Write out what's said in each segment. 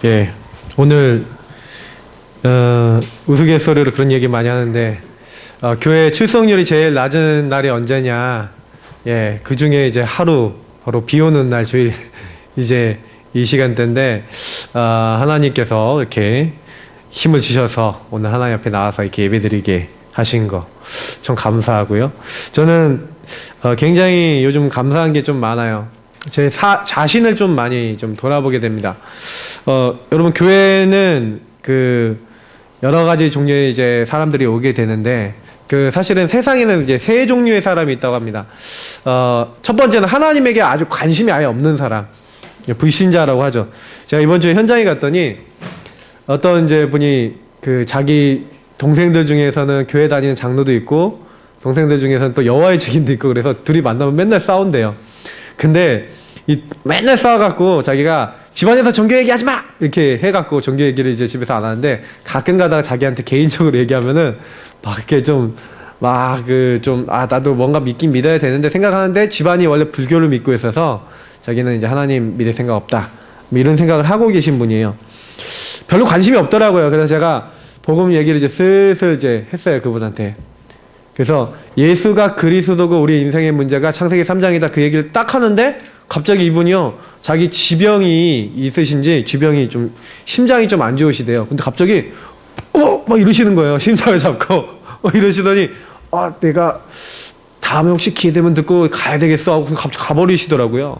예, 오늘 우스갯소리로 그런 얘기 많이 하는데 교회 출석률이 제일 낮은 날이 언제냐? 예, 그 중에 이제 하루 바로 비 오는 날 주일 이제 이 시간대인데 하나님께서 이렇게 힘을 주셔서 오늘 하나님 앞에 나와서 이렇게 예배드리게 하신 거 참 감사하고요. 저는 굉장히 요즘 감사한 게 좀 많아요. 제 자신을 좀 많이 좀 돌아보게 됩니다. 여러분 교회는 그 여러 가지 종류의 이제 사람들이 오게 되는데 사실은 세상에는 이제 세 종류의 사람이 있다고 합니다. 첫 번째는 하나님에게 아주 관심이 아예 없는 사람, 불신자라고 하죠. 제가 이번 주에 현장에 갔더니 어떤 이제 분이 자기 동생들 중에서는 교회 다니는 장로도 있고 동생들 중에서는 또 여호와의 증인도 있고 그래서 둘이 만나면 맨날 싸운대요. 근데 맨날 싸워갖고 자기가 집안에서 종교 얘기하지 마! 이렇게 해갖고 종교 얘기를 이제 집에서 안 하는데 가끔 가다가 자기한테 개인적으로 얘기하면은 막 이렇게 나도 뭔가 믿긴 믿어야 되는데 생각하는데 집안이 원래 불교를 믿고 있어서 자기는 이제 하나님 믿을 생각 없다. 뭐 이런 생각을 하고 계신 분이에요. 별로 관심이 없더라고요. 그래서 제가 복음 얘기를 이제 슬슬 이제 했어요. 그분한테. 그래서 예수가 그리스도고 우리 인생의 문제가 창세기 3장이다 그 얘기를 딱 하는데 갑자기 이분이요 자기 지병이 있으신지 심장이 좀 안 좋으시대요. 근데 갑자기 막 이러시는 거예요. 심장을 잡고 이러시더니 내가 다음에 혹시 기회 되면 듣고 가야 되겠어 하고 갑자기 가버리시더라고요.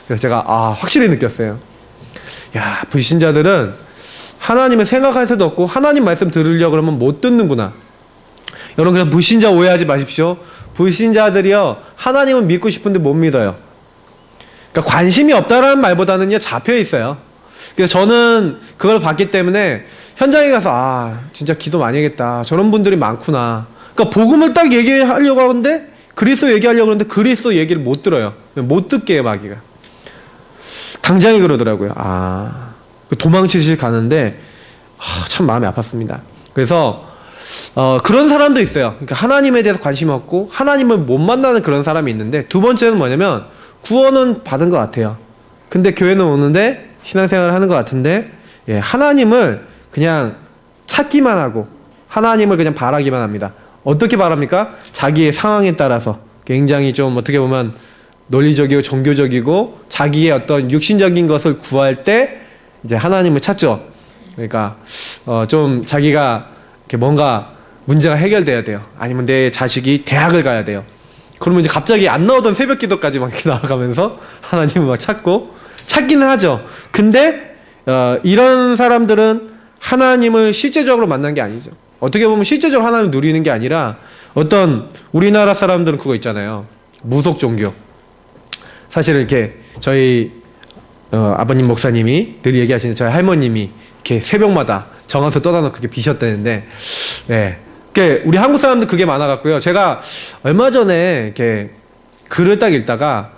그래서 제가 확실히 느꼈어요. 야, 불신자들은 하나님을 생각할 수도 없고 하나님 말씀 들으려고 그러면 못 듣는구나. 여러분 그냥 불신자 오해하지 마십시오. 불신자들이요 하나님은 믿고 싶은데 못 믿어요. 그러니까 관심이 없다라는 말보다는요 잡혀 있어요. 그래서 저는 그걸 봤기 때문에 현장에 가서 진짜 기도 많이 하겠다. 저런 분들이 많구나. 그러니까 복음을 딱 얘기하려고 하는데 그리스도 얘기하려고 하는데 그리스도 얘기를 못 들어요. 못 듣게 해요 마귀가. 당장에 그러더라고요. 도망치실 가는데 참 마음이 아팠습니다. 그래서 그런 사람도 있어요. 그러니까 하나님에 대해서 관심이 없고 하나님을 못 만나는 그런 사람이 있는데 두 번째는 뭐냐면 구원은 받은 것 같아요. 근데 교회는 오는데 신앙생활을 하는 것 같은데 하나님을 그냥 찾기만 하고 하나님을 그냥 바라기만 합니다. 어떻게 바랍니까? 자기의 상황에 따라서 굉장히 좀 어떻게 보면 논리적이고 종교적이고 자기의 어떤 육신적인 것을 구할 때 이제 하나님을 찾죠. 그러니까 좀 자기가 이렇게 뭔가 문제가 해결돼야 돼요. 아니면 내 자식이 대학을 가야 돼요. 그러면 이제 갑자기 안 나오던 새벽 기도까지 막 이렇게 나아가면서 하나님을 막 찾기는 하죠. 근데 이런 사람들은 하나님을 실제적으로 만난 게 아니죠. 어떻게 보면 실제적으로 하나님을 누리는 게 아니라 어떤 우리나라 사람들은 그거 있잖아요. 무속 종교. 사실 이렇게 저희 아버님 목사님이 늘 얘기하시는 저희 할머님이 이렇게 새벽마다 정원서 떠나놓고 그렇게 비셨다는데, 우리 한국 사람들 그게 많아갖고요. 제가 얼마 전에 이렇게 글을 딱 읽다가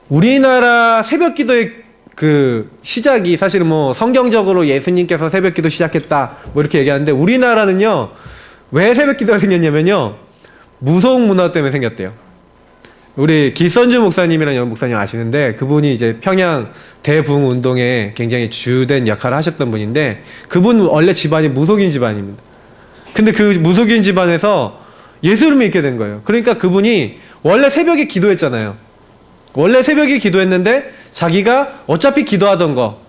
우리나라 새벽 기도의 시작이 사실은 뭐 성경적으로 예수님께서 새벽 기도 시작했다 뭐 이렇게 얘기하는데 우리나라는요, 왜 새벽 기도가 생겼냐면요, 무속 문화 때문에 생겼대요. 우리 길선주 목사님이라는 목사님 아시는데 그분이 이제 평양 대부흥 운동에 굉장히 주된 역할을 하셨던 분인데 그분 원래 집안이 무속인 집안입니다. 근데 그 무속인 집안에서 예수를 믿게 된 거예요. 그러니까 그분이 원래 새벽에 기도했잖아요. 원래 새벽에 기도했는데 자기가 어차피 기도하던 거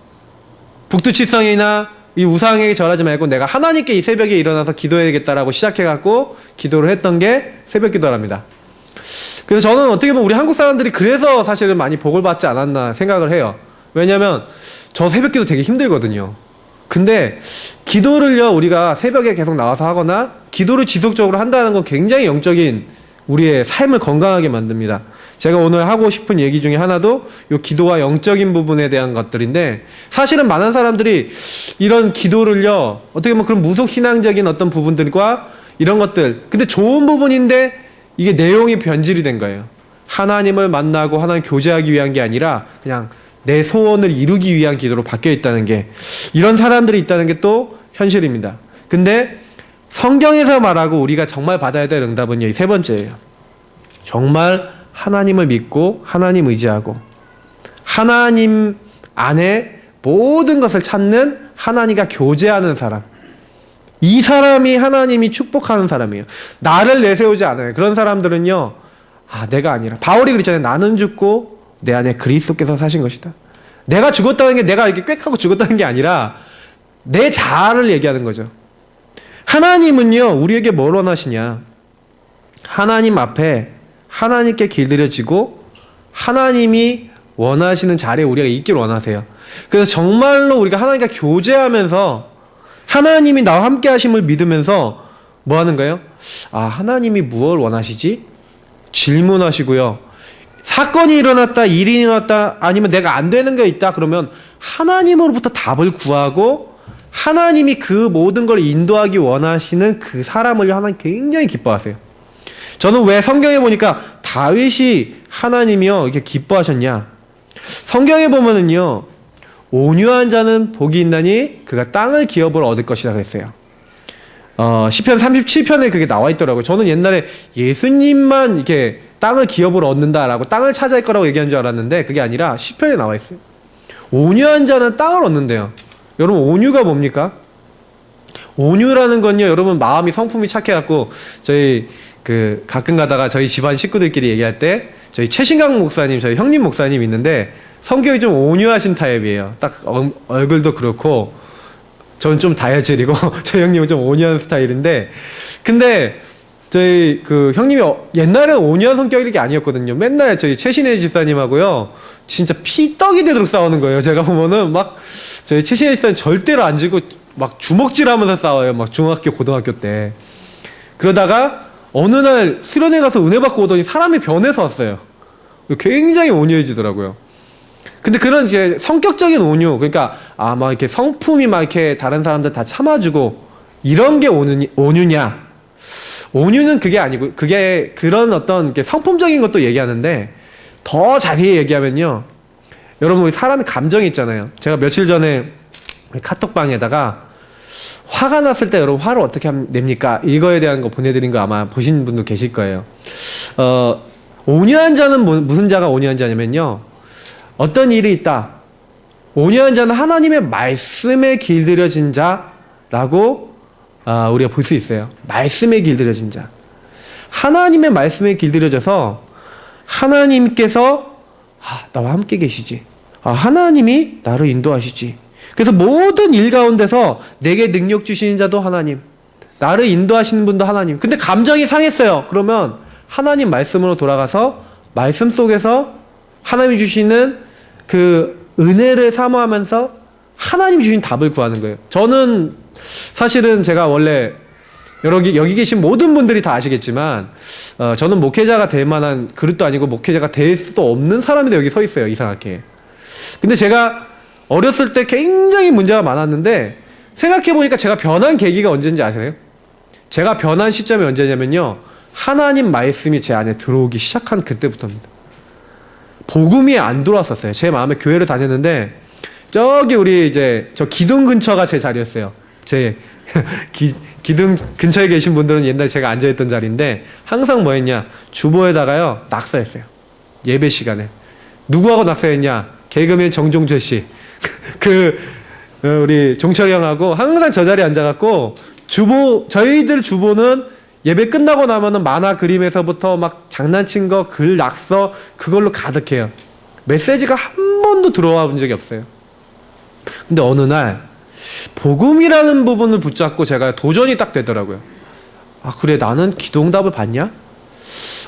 북두칠성이나 이 우상에게 절하지 말고 내가 하나님께 이 새벽에 일어나서 기도해야겠다라고 시작해갖고 기도를 했던 게 새벽 기도랍니다. 그래서 저는 어떻게 보면 우리 한국 사람들이 그래서 사실은 많이 복을 받지 않았나 생각을 해요. 왜냐면 저 새벽 기도 되게 힘들거든요. 근데 기도를요 우리가 새벽에 계속 나와서 하거나 기도를 지속적으로 한다는 건 굉장히 영적인 우리의 삶을 건강하게 만듭니다. 제가 오늘 하고 싶은 얘기 중에 하나도 이 기도와 영적인 부분에 대한 것들인데 사실은 많은 사람들이 이런 기도를요 어떻게 보면 그런 무속신앙적인 어떤 부분들과 이런 것들 근데 좋은 부분인데 이게 내용이 변질이 된 거예요. 하나님을 만나고 하나님 교제하기 위한 게 아니라 그냥 내 소원을 이루기 위한 기도로 바뀌어 있다는 게 이런 사람들이 있다는 게 또 현실입니다. 근데 성경에서 말하고 우리가 정말 받아야 될 응답은 이 세 번째예요. 정말 하나님을 믿고 하나님 의지하고 하나님 안에 모든 것을 찾는 하나님과 교제하는 사람. 이 사람이 하나님이 축복하는 사람이에요. 나를 내세우지 않아요. 그런 사람들은요, 내가 아니라. 바울이 그랬잖아요. 나는 죽고 내 안에 그리스도께서 사신 것이다. 내가 죽었다는 게 내가 이렇게 꽥 하고 죽었다는 게 아니라 내 자아를 얘기하는 거죠. 하나님은요, 우리에게 뭘 원하시냐. 하나님 앞에 하나님께 길들여지고 하나님이 원하시는 자리에 우리가 있기를 원하세요. 그래서 정말로 우리가 하나님과 교제하면서 하나님이 나와 함께 하심을 믿으면서 뭐 하는 거예요? 하나님이 무엇을 원하시지? 질문하시고요. 사건이 일어났다, 일이 일어났다, 아니면 내가 안 되는 게 있다, 그러면 하나님으로부터 답을 구하고 하나님이 그 모든 걸 인도하기 원하시는 그 사람을 하나님 굉장히 기뻐하세요. 저는 왜 성경에 보니까 다윗이 하나님이요 이렇게 기뻐하셨냐? 성경에 보면은요, 온유한 자는 복이 있나니 그가 땅을 기업으로 얻을 것이다 그랬어요. 시편 37편에 그게 나와 있더라고요. 저는 옛날에 예수님만 이렇게 땅을 기업으로 얻는다라고 땅을 차지할 거라고 얘기한 줄 알았는데 그게 아니라 시편에 나와 있어요. 온유한 자는 땅을 얻는데요. 여러분, 온유가 뭡니까? 온유라는 건요, 여러분 마음이 성품이 착해갖고 저희 가끔 가다가 저희 집안 식구들끼리 얘기할 때 저희 최신강 목사님, 저희 형님 목사님 있는데 성격이 좀 온유하신 타입이에요. 딱 얼굴도 그렇고 저는 좀 다혈질이고 저희 형님은 좀 온유한 스타일인데, 근데 저희 형님이 옛날에는 온유한 성격이 아니었거든요. 맨날 저희 최신혜 집사님하고요 진짜 피떡이 되도록 싸우는 거예요. 제가 보면은 막 저희 최신혜 집사님 절대로 안 지고 막 주먹질하면서 싸워요. 막 중학교 고등학교 때. 그러다가 어느 날 수련회 가서 은혜 받고 오더니 사람이 변해서 왔어요. 굉장히 온유해지더라고요. 근데 그런 이제 성격적인 온유, 그러니까 막 이렇게 성품이 막 이렇게 다른 사람들 다 참아주고 이런 게 온유냐? 온유는 그게 아니고, 그게 그런 어떤 성품적인 것도 얘기하는데 더 자세히 얘기하면요, 여러분 사람이 감정이 있잖아요. 제가 며칠 전에 카톡방에다가 화가 났을 때 여러분 화를 어떻게 하면 됩니까? 이거에 대한 거 보내드린 거 아마 보신 분도 계실 거예요. 온유한 자는 무슨 자가 온유한 자냐면요, 어떤 일이 있다. 온유한 자는 하나님의 말씀에 길들여진 자라고 우리가 볼 수 있어요. 말씀에 길들여진 자. 하나님의 말씀에 길들여져서 하나님께서 나와 함께 계시지. 하나님이 나를 인도하시지. 그래서 모든 일 가운데서 내게 능력 주시는 자도 하나님, 나를 인도하시는 분도 하나님. 근데 감정이 상했어요. 그러면 하나님 말씀으로 돌아가서 말씀 속에서 하나님이 주시는 그 은혜를 사모하면서 하나님이 주신 답을 구하는 거예요. 저는 사실은 제가 원래 여기 계신 모든 분들이 다 아시겠지만 저는 목회자가 될 만한 그릇도 아니고 목회자가 될 수도 없는 사람인데 여기 서 있어요. 이상하게. 근데 제가 어렸을 때 굉장히 문제가 많았는데 생각해보니까 제가 변한 계기가 언제인지 아세요? 제가 변한 시점이 언제냐면요, 하나님 말씀이 제 안에 들어오기 시작한 그때부터입니다. 복음이 안 들어왔었어요. 제 마음에 교회를 다녔는데 저기 우리 이제 저 기둥 근처가 제 자리였어요. 제 기둥 근처에 계신 분들은 옛날에 제가 앉아있던 자리인데 항상 뭐 했냐, 주보에다가요 낙서했어요. 예배 시간에. 누구하고 낙서했냐? 개그맨 정종철 씨. 우리 종철이 형하고 항상 저 자리에 앉아갖고 저희들 주보는 예배 끝나고 나면은 만화 그림에서부터 막 장난친 거, 글, 낙서 그걸로 가득해요. 메시지가 한 번도 들어와 본 적이 없어요. 근데 어느 날 복음이라는 부분을 붙잡고 제가 도전이 딱 되더라고요. 그래, 나는 기도응답을 받냐?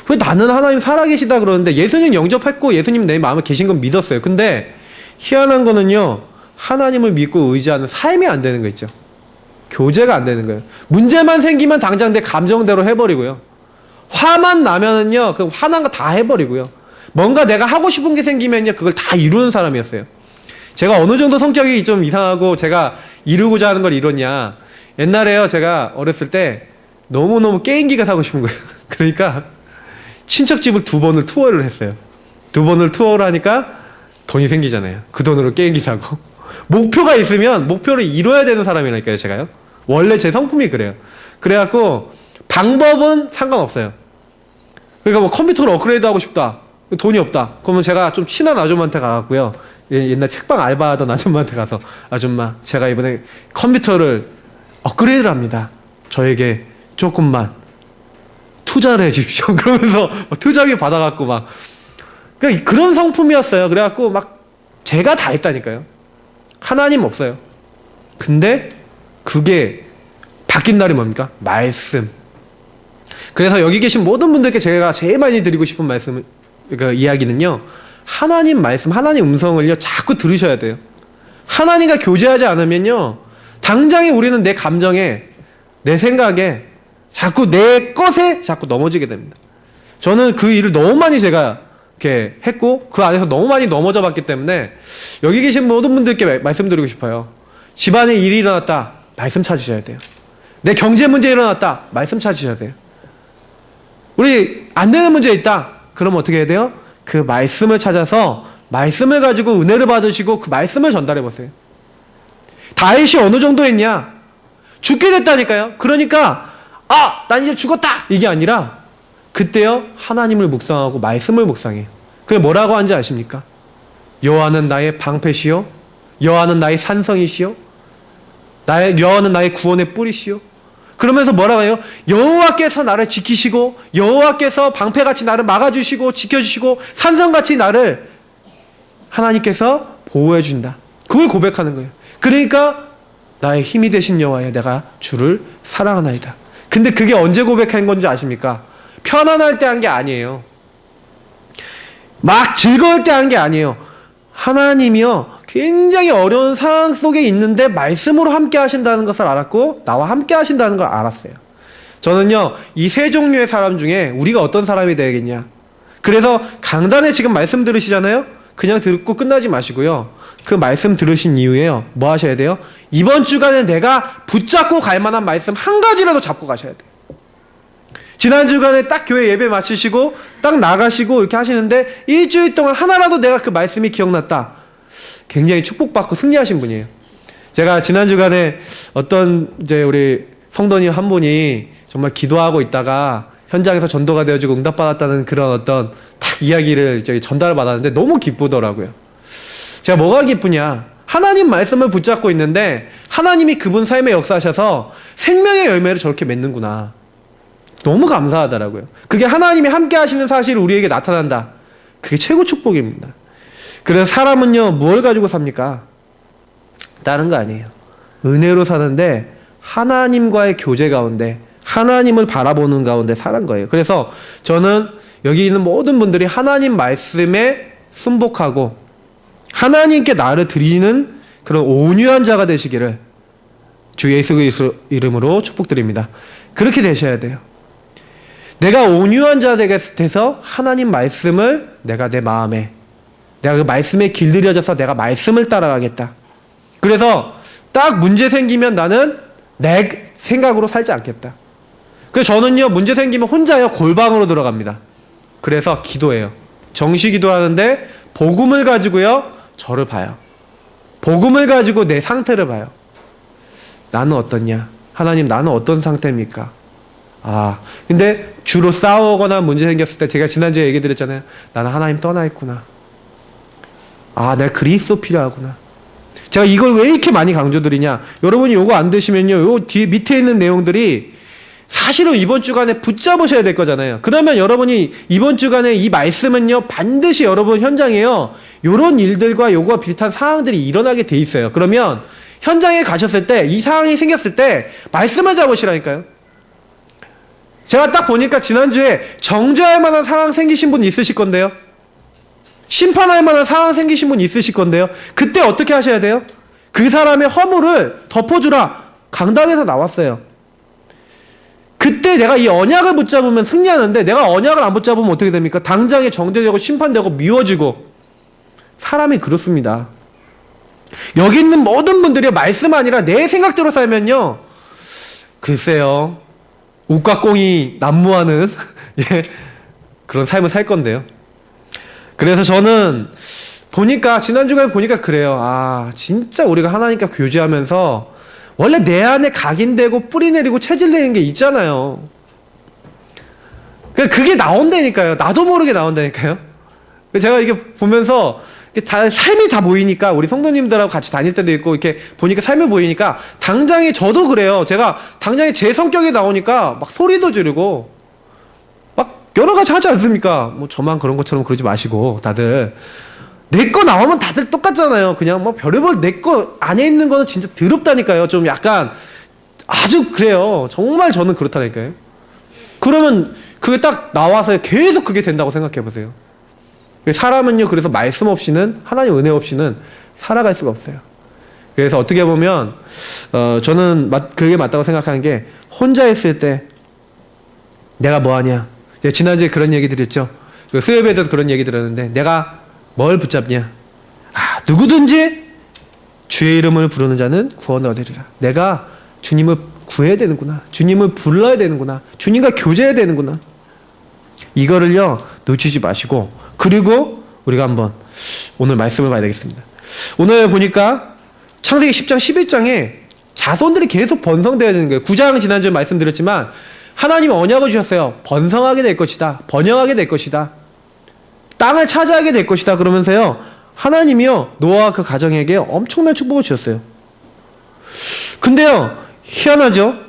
왜 나는 하나님 살아계시다 그러는데, 예수님 영접했고 예수님 내 마음에 계신 건 믿었어요. 근데 희한한 거는요, 하나님을 믿고 의지하는 삶이 안 되는 거 있죠. 교제가 안 되는 거예요. 문제만 생기면 당장 내 감정대로 해버리고요. 화만 나면은요, 그 화난 거 다 해버리고요. 뭔가 내가 하고 싶은 게 생기면요, 그걸 다 이루는 사람이었어요. 제가 어느 정도 성격이 좀 이상하고 제가 이루고자 하는 걸 이뤘냐. 옛날에요, 제가 어렸을 때 너무너무 게임기가 사고 싶은 거예요. 그러니까 친척집을 2번을 투어를 했어요. 2번을 투어를 하니까 돈이 생기잖아요. 그 돈으로 게임기 사고. 목표가 있으면 목표를 이뤄야 되는 사람이라니까요, 제가요. 원래 제 성품이 그래요. 그래갖고 방법은 상관없어요. 그러니까 뭐 컴퓨터를 업그레이드 하고 싶다. 돈이 없다. 그러면 제가 좀 친한 아줌마한테 가갖고요, 옛날 책방 알바하던 아줌마한테 가서 아줌마 제가 이번에 컴퓨터를 업그레이드를 합니다. 저에게 조금만 투자를 해주십시오. 그러면서 투자비 받아갖고 막 그러니까 그런 성품이었어요. 그래갖고 막 제가 다 했다니까요. 하나님 없어요. 근데 그게 바뀐 날이 뭡니까? 말씀. 그래서 여기 계신 모든 분들께 제가 제일 많이 드리고 싶은 말씀, 그러니까 이야기는요. 하나님 말씀, 하나님 음성을요 자꾸 들으셔야 돼요. 하나님과 교제하지 않으면요 당장에 우리는 내 감정에, 내 생각에, 자꾸 내 것에 자꾸 넘어지게 됩니다. 저는 그 일을 너무 많이 제가 이렇게 했고 그 안에서 너무 많이 넘어져 봤기 때문에 여기 계신 모든 분들께 말씀드리고 싶어요. 집안에 일이 일어났다, 말씀 찾으셔야 돼요. 내 경제 문제 일어났다, 말씀 찾으셔야 돼요. 우리 안 되는 문제 있다, 그러면 어떻게 해야 돼요? 그 말씀을 찾아서 말씀을 가지고 은혜를 받으시고 그 말씀을 전달해 보세요. 다윗이 어느 정도 했냐? 죽게 됐다니까요. 그러니까 난 이제 죽었다 이게 아니라 그때요 하나님을 묵상하고 말씀을 묵상해요. 그게 뭐라고 하는지 아십니까? 여호와는 나의 방패시요 여호와는 나의 산성이시요 여호와는 나의 구원의 뿌리시요. 그러면서 뭐라고 해요? 여호와께서 나를 지키시고 여호와께서 방패같이 나를 막아주시고 지켜주시고 산성같이 나를 하나님께서 보호해 준다. 그걸 고백하는 거예요. 그러니까 나의 힘이 되신 여호와여 내가 주를 사랑하나이다. 근데 그게 언제 고백한 건지 아십니까? 편안할 때 한 게 아니에요. 막 즐거울 때 한 게 아니에요. 하나님이요 굉장히 어려운 상황 속에 있는데 말씀으로 함께 하신다는 것을 알았고 나와 함께 하신다는 걸 알았어요. 저는요 이 세 종류의 사람 중에 우리가 어떤 사람이 되겠냐. 그래서 강단에 지금 말씀 들으시잖아요. 그냥 듣고 끝나지 마시고요. 그 말씀 들으신 이후에요 뭐 하셔야 돼요? 이번 주간에 내가 붙잡고 갈 만한 말씀 한 가지라도 잡고 가셔야 돼요. 지난 주간에 딱 교회 예배 마치시고 딱 나가시고 이렇게 하시는데 일주일 동안 하나라도 내가 그 말씀이 기억났다. 굉장히 축복받고 승리하신 분이에요. 제가 지난 주간에 어떤 이제 우리 성도님 한 분이 정말 기도하고 있다가 현장에서 전도가 되어지고 응답받았다는 그런 어떤 탁 이야기를 전달을 받았는데 너무 기쁘더라고요. 제가 뭐가 기쁘냐? 하나님 말씀을 붙잡고 있는데 하나님이 그분 삶에 역사하셔서 생명의 열매를 저렇게 맺는구나. 너무 감사하더라고요. 그게 하나님이 함께 하시는 사실이 우리에게 나타난다. 그게 최고 축복입니다. 그래서 사람은요 뭘 가지고 삽니까? 다른 거 아니에요. 은혜로 사는데 하나님과의 교제 가운데 하나님을 바라보는 가운데 사는 거예요. 그래서 저는 여기 있는 모든 분들이 하나님 말씀에 순복하고 하나님께 나를 드리는 그런 온유한 자가 되시기를 주 예수 그리스도 이름으로 축복드립니다. 그렇게 되셔야 돼요. 내가 온유한 자가 돼서 하나님 말씀을 내가 내 마음에 내가 그 말씀에 길들여져서 내가 말씀을 따라가겠다. 그래서 딱 문제 생기면 나는 내 생각으로 살지 않겠다. 그래서 저는요 문제 생기면 혼자요 골방으로 들어갑니다. 그래서 기도해요. 정시 기도하는데 복음을 가지고요 저를 봐요. 복음을 가지고 내 상태를 봐요. 나는 어떻냐? 하나님 나는 어떤 상태입니까? 근데 주로 싸우거나 문제 생겼을 때 제가 지난주에 얘기 드렸잖아요. 나는 하나님 떠나 있구나. 내가 그리스도 필요하구나. 제가 이걸 왜 이렇게 많이 강조드리냐? 여러분이 요거 안 되시면요 요 뒤에 밑에 있는 내용들이 사실은 이번 주간에 붙잡으셔야 될 거잖아요. 그러면 여러분이 이번 주간에 이 말씀은요 반드시 여러분 현장에요 요런 일들과 요거와 비슷한 상황들이 일어나게 돼 있어요. 그러면 현장에 가셨을 때 이 상황이 생겼을 때 말씀을 잡으시라니까요. 제가 딱 보니까 지난주에 정죄할 만한 상황 생기신 분 있으실 건데요. 심판할 만한 상황 생기신 분 있으실 건데요. 그때 어떻게 하셔야 돼요? 그 사람의 허물을 덮어주라. 강단에서 나왔어요. 그때 내가 이 언약을 붙잡으면 승리하는데 내가 언약을 안 붙잡으면 어떻게 됩니까? 당장에 정죄되고 심판되고 미워지고. 사람이 그렇습니다. 여기 있는 모든 분들이 말씀 아니라 내 생각대로 살면요 글쎄요 웃과 꽁이 난무하는 그런 삶을 살 건데요. 그래서 저는 보니까 지난주간에 보니까 그래요. 진짜 우리가 하나님과 교제하면서 원래 내 안에 각인되고 뿌리 내리고 체질 내는 게 있잖아요. 그게 나온다니까요. 나도 모르게 나온다니까요. 제가 이게 보면서 다 삶이 다 보이니까 우리 성도님들하고 같이 다닐 때도 있고 이렇게 보니까 삶이 보이니까 당장에 저도 그래요. 제가 당장에 제 성격이 나오니까 막 소리도 지르고 막 여러 가지 하지 않습니까? 뭐 저만 그런 것처럼 그러지 마시고 다들 내 거 나오면 다들 똑같잖아요. 그냥 뭐 별의별 내 거 안에 있는 거는 진짜 더럽다니까요. 좀 약간 아주 그래요. 정말 저는 그렇다니까요. 그러면 그게 딱 나와서 계속 그게 된다고 생각해 보세요. 사람은요, 그래서 말씀 없이는, 하나님 은혜 없이는 살아갈 수가 없어요. 그래서 어떻게 보면, 저는 그게 맞다고 생각하는 게, 혼자 있을 때, 내가 뭐 하냐. 지난주에 그런 얘기 드렸죠. 수요예배에도 그런 얘기 들었는데, 내가 뭘 붙잡냐. 누구든지 주의 이름을 부르는 자는 구원을 얻으리라. 내가 주님을 구해야 되는구나. 주님을 불러야 되는구나. 주님과 교제해야 되는구나. 이거를요, 놓치지 마시고, 그리고 우리가 한번 오늘 말씀을 봐야 되겠습니다. 오늘 보니까 창세기 10장 11장에 자손들이 계속 번성되어야 되는 거예요. 9장 지난주에 말씀드렸지만 하나님이 언약을 주셨어요. 번성하게 될 것이다. 번영하게 될 것이다. 땅을 차지하게 될 것이다. 그러면서요, 하나님이요, 노아와 그 가정에게 엄청난 축복을 주셨어요. 근데요, 희한하죠?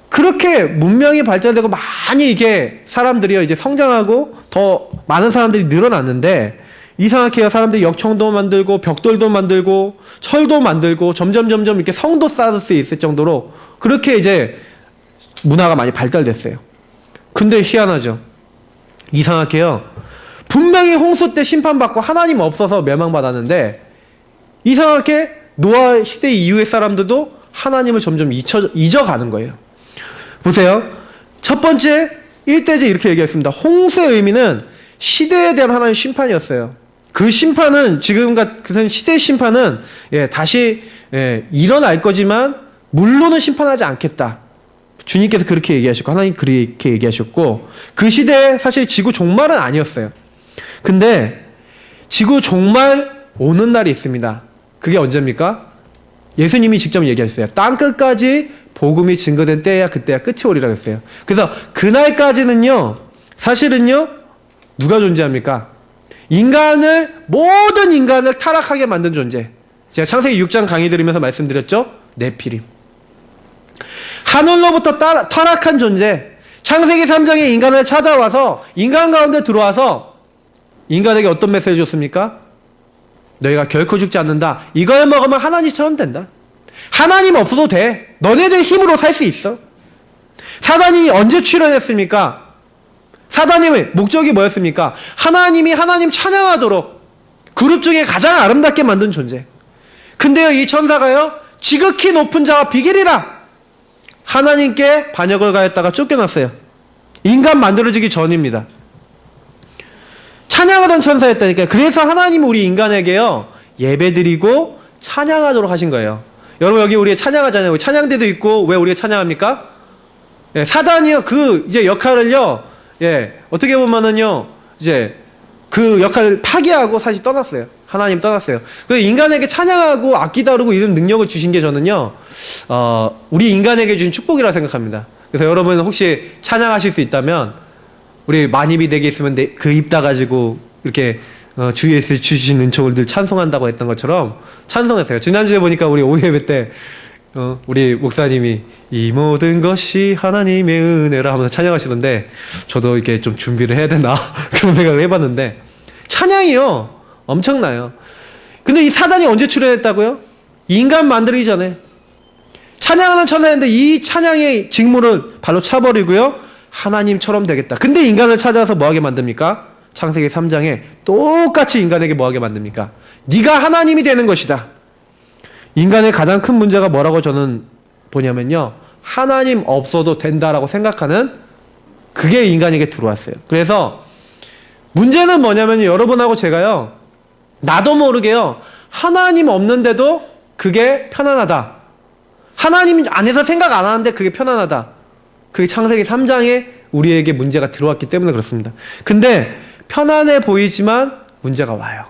그렇게 문명이 발달되고 많이 이게 사람들이요, 이제 성장하고 더 많은 사람들이 늘어났는데, 이상하게요, 사람들이 역청도 만들고, 벽돌도 만들고, 철도 만들고, 점점 이렇게 성도 쌓을 수 있을 정도로 그렇게 이제 문화가 많이 발달됐어요. 근데 희한하죠? 이상하게요, 분명히 홍수 때 심판받고 하나님 없어서 멸망받았는데, 이상하게 노아 시대 이후의 사람들도 하나님을 점점 잊어가는 거예요. 보세요. 첫 번째, 1대제 이렇게 얘기했습니다. 홍수의 의미는 시대에 대한 하나님의 심판이었어요. 그 심판은, 지금 같은 시대의 심판은, 다시, 일어날 거지만, 물로는 심판하지 않겠다. 주님께서 그렇게 얘기하셨고, 하나님 그렇게 얘기하셨고, 그 시대에 사실 지구 종말은 아니었어요. 근데, 지구 종말 오는 날이 있습니다. 그게 언제입니까? 예수님이 직접 얘기하셨어요. 땅끝까지 복음이 증거된 때야 그때야 끝이 오리라고 했어요. 그래서 그날까지는요, 사실은요, 누가 존재합니까? 모든 인간을 타락하게 만든 존재. 제가 창세기 6장 강의 들으면서 말씀드렸죠? 네피림. 하늘로부터 타락한 존재. 창세기 3장에 인간을 찾아와서, 인간 가운데 들어와서, 인간에게 어떤 메시지 줬습니까? 너희가 결코 죽지 않는다. 이걸 먹으면 하나님처럼 된다. 하나님 없어도 돼. 너네들 힘으로 살 수 있어. 사단이 언제 출현했습니까? 사단님의 목적이 뭐였습니까? 하나님이 하나님 찬양하도록 그룹 중에 가장 아름답게 만든 존재. 근데요, 이 천사가요, 지극히 높은 자와 비결이라 하나님께 반역을 가했다가 쫓겨났어요. 인간 만들어지기 전입니다. 찬양하던 천사였다니까요. 그래서 하나님이 우리 인간에게요, 예배드리고 찬양하도록 하신 거예요. 여러분, 여기 우리 찬양하잖아요. 찬양대도 있고, 왜 우리가 찬양합니까? 사단이요, 이제 역할을요, 어떻게 보면은요, 이제 그 역할을 파기하고 사실 떠났어요. 하나님 떠났어요. 그 인간에게 찬양하고 악기 다루고 이런 능력을 주신 게 저는요, 우리 인간에게 주신 축복이라고 생각합니다. 그래서 여러분 혹시 찬양하실 수 있다면, 우리 만입이 내게 있으면 그 입 닫아가지고 이렇게 주 예수 주신 은총을 늘 찬송한다고 했던 것처럼 찬송했어요. 지난주에 보니까 우리 오예배 때 우리 목사님이 이 모든 것이 하나님의 은혜라 하면서 찬양하시던데, 저도 이렇게 좀 준비를 해야 되나 그런 생각을 해봤는데, 찬양이요 엄청나요. 근데 이 사단이 언제 출현했다고요? 인간 만들기 전에. 찬양하는 천사인데 이 찬양의 직무를 발로 차버리고요, 하나님처럼 되겠다. 근데 인간을 찾아서 뭐하게 만듭니까? 창세기 3장에 똑같이 인간에게 뭐하게 만듭니까? 네가 하나님이 되는 것이다. 인간의 가장 큰 문제가 뭐라고 저는 보냐면요, 하나님 없어도 된다라고 생각하는 그게 인간에게 들어왔어요. 그래서 문제는 뭐냐면 여러분하고 제가요, 나도 모르게요, 하나님 없는데도 그게 편안하다. 하나님 안에서 생각 안 하는데 그게 편안하다. 그게 창세기 3장에 우리에게 문제가 들어왔기 때문에 그렇습니다. 근데 편안해 보이지만 문제가 와요.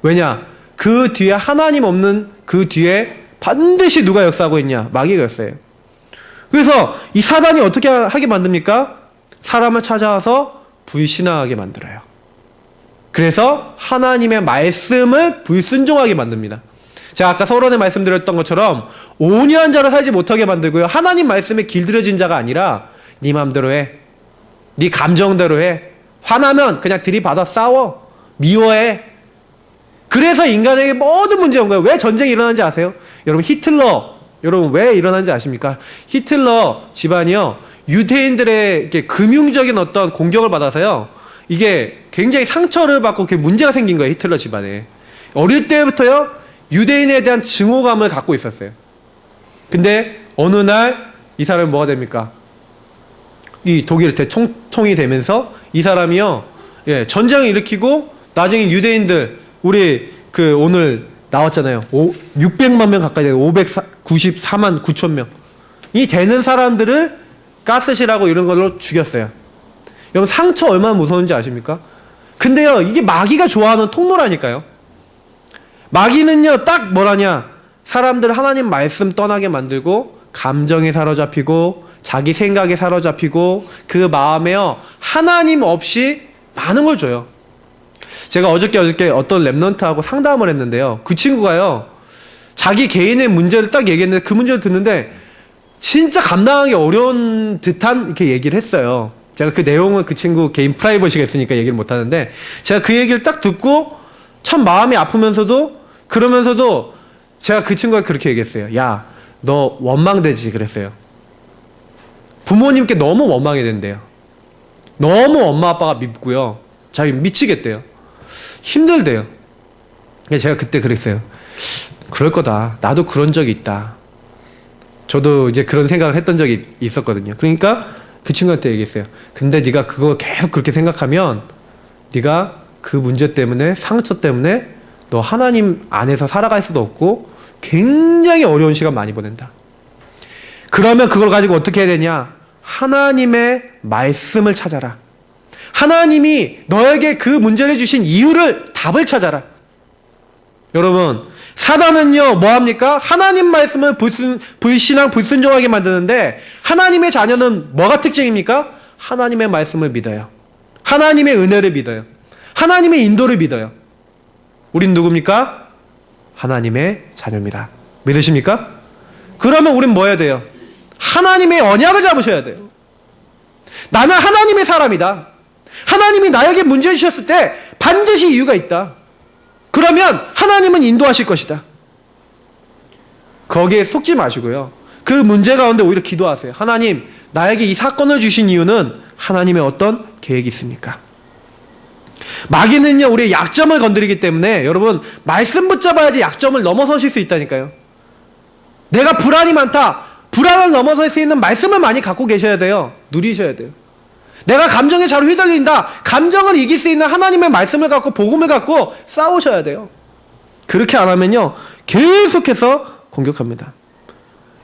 왜냐? 그 뒤에 하나님 없는 그 뒤에 반드시 누가 역사하고 있냐? 마귀가 역사해요. 그래서 이 사단이 어떻게 하게 만듭니까? 사람을 찾아와서 불신앙하게 만들어요. 그래서 하나님의 말씀을 불순종하게 만듭니다. 제가 아까 서론에 말씀드렸던 것처럼 온유한 자로 살지 못하게 만들고요. 하나님 말씀에 길들여진 자가 아니라 네 맘대로 해. 네 감정대로 해. 화나면 그냥 들이받아 싸워. 미워해. 그래서 인간에게 모든 문제가 온 거예요. 왜 전쟁이 일어난지 아세요? 여러분 히틀러 여러분 왜 일어난지 아십니까? 히틀러 집안이요. 유대인들의 금융적인 어떤 공격을 받아서요. 이게 굉장히 상처를 받고 문제가 생긴 거예요. 히틀러 집안에. 어릴 때부터요. 유대인에 대한 증오감을 갖고 있었어요. 근데 어느 날 이 사람이 뭐가 됩니까? 이 독일 대통령이 되면서 이 사람이요. 예, 전쟁을 일으키고 나중에 유대인들 우리 오늘 나왔잖아요. 600만 명 가까이 돼요. 594만 9천 명이 되는 사람들을 가스실하고 이런 걸로 죽였어요. 여러분 상처 얼마나 무서운지 아십니까? 근데요 이게 마귀가 좋아하는 통로라니까요. 마귀는요 딱 뭐라냐, 사람들 하나님 말씀 떠나게 만들고 감정에 사로잡히고 자기 생각에 사로잡히고 그 마음에요 하나님 없이 많은 걸 줘요. 제가 어저께 어떤 랩런트하고 상담을 했는데요. 그 친구가요 자기 개인의 문제를 딱 얘기했는데 그 문제를 듣는데 진짜 감당하기 어려운 듯한 이렇게 얘기를 했어요. 제가 그 내용은 그 친구 개인 프라이버시가 있으니까 얘기를 못 하는데 제가 그 얘기를 딱 듣고 참 마음이 아프면서도 그러면서도 제가 그 친구가 그렇게 얘기했어요. 야, 너 원망되지 그랬어요. 부모님께 너무 원망이 된대요. 너무 엄마 아빠가 밉고요. 자기 미치겠대요. 힘들대요. 그래서 제가 그때 그랬어요. 그럴 거다. 나도 그런 적이 있다. 저도 이제 그런 생각을 했던 적이 있었거든요. 그러니까 그 친구한테 얘기했어요. 근데 네가 그거 계속 그렇게 생각하면 네가 그 문제 때문에 상처 때문에 너 하나님 안에서 살아갈 수도 없고 굉장히 어려운 시간 많이 보낸다. 그러면 그걸 가지고 어떻게 해야 되냐? 하나님의 말씀을 찾아라. 하나님이 너에게 그 문제를 주신 이유를 답을 찾아라. 여러분 사단은요 뭐합니까? 하나님 말씀을 불신앙 불순종하게 만드는데 하나님의 자녀는 뭐가 특징입니까? 하나님의 말씀을 믿어요. 하나님의 은혜를 믿어요. 하나님의 인도를 믿어요. 우린 누굽니까? 하나님의 자녀입니다. 믿으십니까? 그러면 우린 뭐 해야 돼요? 하나님의 언약을 잡으셔야 돼요. 나는 하나님의 사람이다. 하나님이 나에게 문제 주셨을 때 반드시 이유가 있다. 그러면 하나님은 인도하실 것이다. 거기에 속지 마시고요. 그 문제 가운데 오히려 기도하세요. 하나님, 나에게 이 사건을 주신 이유는 하나님의 어떤 계획이 있습니까? 마귀는요 우리의 약점을 건드리기 때문에 여러분 말씀 붙잡아야지 약점을 넘어서실 수 있다니까요. 내가 불안이 많다. 불안을 넘어설 수 있는 말씀을 많이 갖고 계셔야 돼요. 누리셔야 돼요. 내가 감정에 잘 휘둘린다. 감정을 이길 수 있는 하나님의 말씀을 갖고 복음을 갖고 싸우셔야 돼요. 그렇게 안 하면요 계속해서 공격합니다.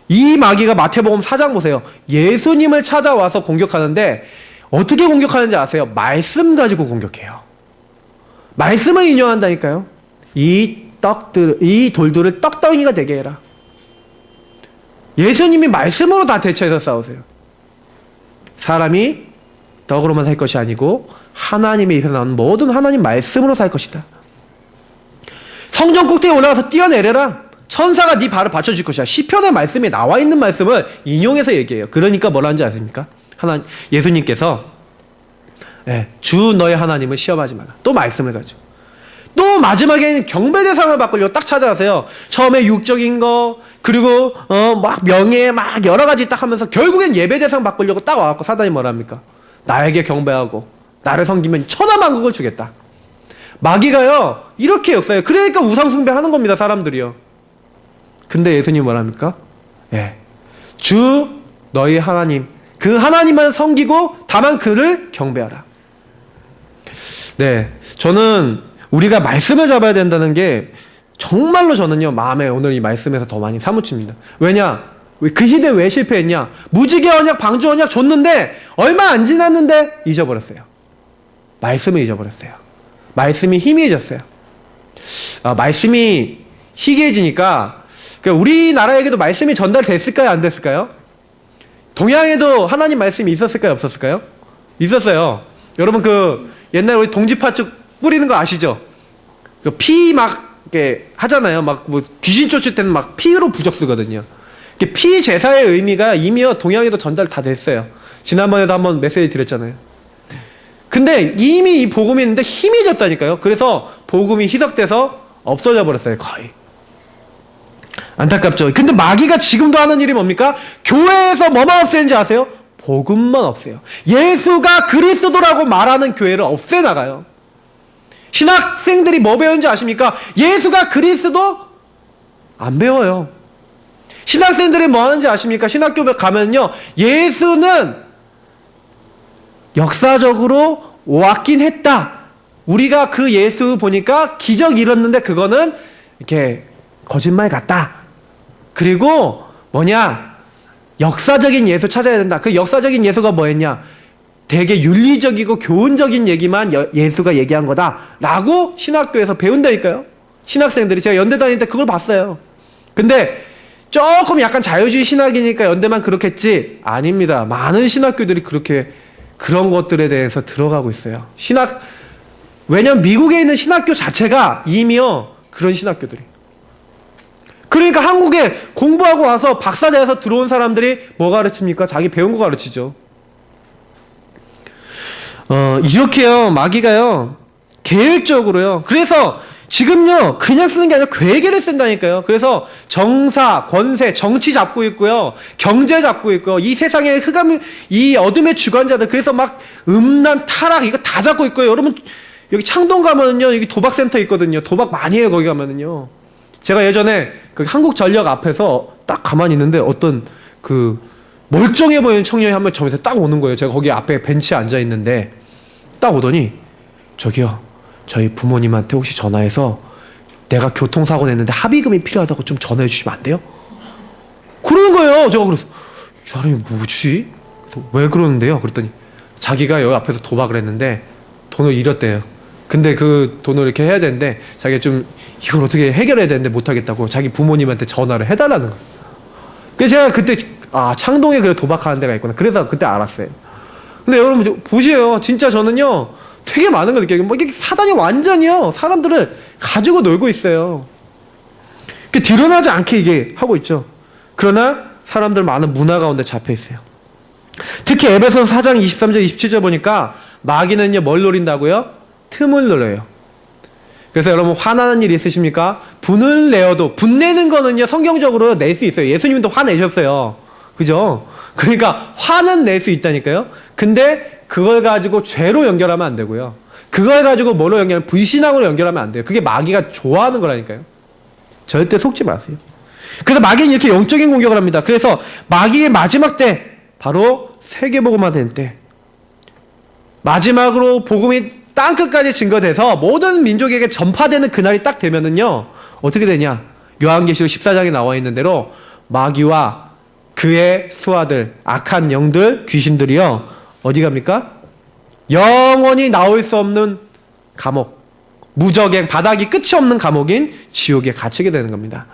이 마귀가 마태복음 4장 보세요. 예수님을 찾아와서 공격하는데 어떻게 공격하는지 아세요? 말씀 가지고 공격해요. 말씀을 인용한다니까요. 이 돌들을 떡덩이가 되게 해라. 예수님이 말씀으로 다 대처해서 싸우세요. 사람이 떡으로만 살 것이 아니고 하나님의 입에서 나오는 모든 하나님 말씀으로 살 것이다. 성전 꼭대기에 올라가서 뛰어내려라. 천사가 네 발을 받쳐줄 것이야. 시편의 말씀에 나와 있는 말씀을 인용해서 얘기해요. 그러니까 뭐라는지 아십니까? 예수님께서 주 너의 하나님을 시험하지 마라. 또 말씀을 가지고. 또 마지막에는 경배 대상을 바꾸려고 딱 찾아가세요. 처음에 육적인 거 그리고 막 명예 막 여러 가지 딱 하면서 결국엔 예배 대상 바꾸려고 딱 와갖고 사단이 뭐랍니까? 나에게 경배하고 나를 섬기면 천하만국을 주겠다. 마귀가요 이렇게 역사해요. 그러니까 우상 숭배하는 겁니다. 사람들이요. 근데 예수님 뭐랍니까? 주 너희 하나님 그 하나님만 섬기고 다만 그를 경배하라. 네, 저는 우리가 말씀을 잡아야 된다는 게 정말로 저는요 마음에 오늘 이 말씀에서 더 많이 사무칩니다. 왜냐? 그 시대에 왜 실패했냐? 무지개 언약 방주 언약 줬는데 얼마 안 지났는데 잊어버렸어요. 말씀을 잊어버렸어요. 말씀이 희미해졌어요. 말씀이 희귀해지니까 우리나라에게도 말씀이 전달됐을까요? 안 됐을까요? 동양에도 하나님 말씀이 있었을까요? 없었을까요? 있었어요. 여러분 옛날 우리 동지파축 뿌리는 거 아시죠? 피 막 이렇게 하잖아요. 막 뭐 귀신 쫓을 때는 막 피로 부적 쓰거든요. 피 제사의 의미가 이미요 동양에도 전달 다 됐어요. 지난번에도 한번 메시지 드렸잖아요. 근데 이미 이 복음이 있는데 힘이 졌다니까요. 그래서 복음이 희석돼서 없어져 버렸어요. 거의. 안타깝죠. 근데 마귀가 지금도 하는 일이 뭡니까? 교회에서 뭐만 없애는지 아세요? 복음만 없애요. 예수가 그리스도라고 말하는 교회를 없애나가요. 신학생들이 뭐 배우는지 아십니까? 예수가 그리스도 안 배워요. 신학생들이 뭐 하는지 아십니까? 신학교 가면요, 예수는 역사적으로 왔긴 했다. 우리가 그 예수 보니까 기적 일었는데 그거는 이렇게 거짓말 같다. 그리고 뭐냐? 역사적인 예수 찾아야 된다. 그 역사적인 예수가 뭐였냐? 되게 윤리적이고 교훈적인 얘기만 예수가 얘기한 거다. 라고 신학교에서 배운다니까요. 신학생들이. 제가 연대 다닐 때 그걸 봤어요. 근데 조금 약간 자유주의 신학이니까 연대만 그렇겠지? 아닙니다. 많은 신학교들이 그렇게 그런 것들에 대해서 들어가고 있어요. 왜냐면 미국에 있는 신학교 자체가 이미요 그런 신학교들이. 그러니까 한국에 공부하고 와서 박사대에서 들어온 사람들이 뭐 가르칩니까? 자기 배운 거 가르치죠. 이렇게요, 마귀가요, 계획적으로요. 그래서 지금요, 그냥 쓰는 게 아니라 괴계를 쓴다니까요. 그래서 정사, 권세, 정치 잡고 있고요. 경제 잡고 있고요. 이 세상의 이 어둠의 주관자들, 그래서 막 음란, 타락, 이거 다 잡고 있고요. 여러분, 여기 창동 가면은요, 여기 도박센터 있거든요. 도박 많이 해요, 거기 가면은요. 제가 예전에 그 한국전력 앞에서 딱 가만히 있는데 어떤 그 멀쩡해 보이는 청년이 한 명 저에서 딱 오는 거예요. 제가 거기 앞에 벤치에 앉아 있는데 딱 오더니, 저기요, 저희 부모님한테 혹시 전화해서 내가 교통사고 냈는데 합의금이 필요하다고 좀 전화해 주시면 안 돼요? 그러는 거예요. 제가 그래서 이 사람이 뭐지? 그래서 왜 그러는데요? 그랬더니 자기가 여기 앞에서 도박을 했는데 돈을 잃었대요. 근데 그 돈을 이렇게 해야 되는데 자기가 좀 이걸 어떻게 해결해야 되는데 못하겠다고 자기 부모님한테 전화를 해달라는 거예요. 그래서 제가 그때 창동에 그래 도박하는 데가 있구나. 그래서 그때 알았어요. 근데 여러분 보세요. 진짜 저는요 되게 많은 걸 느껴요. 뭐 이게 사단이 완전히요 사람들을 가지고 놀고 있어요. 드러나지 않게 이게 하고 있죠. 그러나 사람들 많은 문화 가운데 잡혀 있어요. 특히 에베소서 4장 23절 27절 보니까 마귀는요 뭘 노린다고요? 틈을 노려요. 그래서 여러분 화나는 일 있으십니까? 분을 내어도 분내는 거는요 성경적으로 낼 수 있어요. 예수님도 화내셨어요. 그죠? 그러니까 화는 낼 수 있다니까요. 근데 그걸 가지고 죄로 연결하면 안 되고요. 그걸 가지고 뭐로 연결하면 불신앙으로 연결하면 안 돼요. 그게 마귀가 좋아하는 거라니까요. 절대 속지 마세요. 그래서 마귀는 이렇게 영적인 공격을 합니다. 그래서 마귀의 마지막 때 바로 세계복음화 된 때, 마지막으로 복음이 땅끝까지 증거돼서 모든 민족에게 전파되는 그날이 딱 되면은요 어떻게 되냐? 요한계시록 14장에 나와 있는 대로 마귀와 그의 수하들, 악한 영들, 귀신들이요 어디 갑니까? 영원히 나올 수 없는 감옥, 무적행, 바닥이 끝이 없는 감옥인 지옥에 갇히게 되는 겁니다.